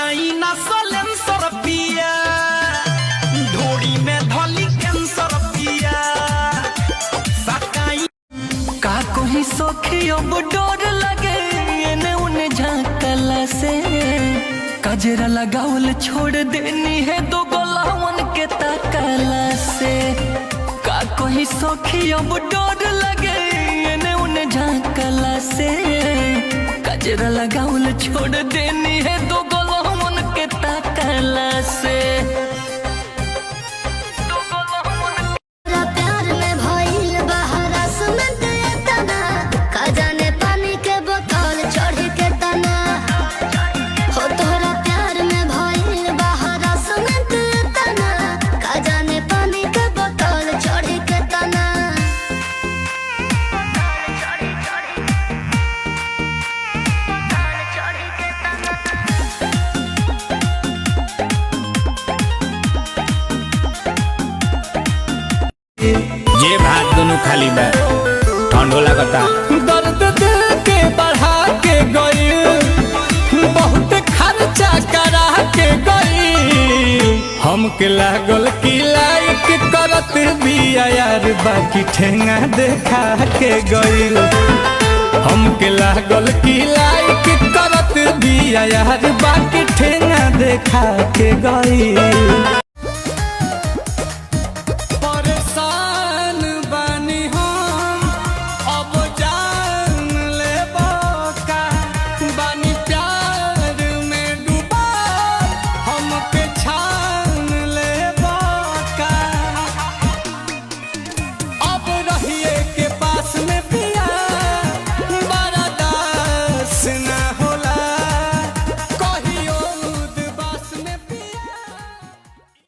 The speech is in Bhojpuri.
सटाई ना सलेंसर पिया ढोड़ी में धली कैंसर पिया सटाई का कोई सखी अब डर लगे एने उने झांकला से कजरा लगावल छोड़ देनी है दो गोलावन के ताकला से का कोई सखी अब डर लगे एने उने झांकला से कजरा लगावल छोड़ देनी है दो गोलावन के ताकला से। ये भात दोनों खाली बा ठंडो लगता दर्द दिल के बढ़ा के गई बहुत खर्चा करा के गई हमके लागल की लाइक करत बिया यार बाकी ठेंगा देखा के गई हमके लागल की लाइक करत बिया यार बाकी ठेंगा देखा के गई।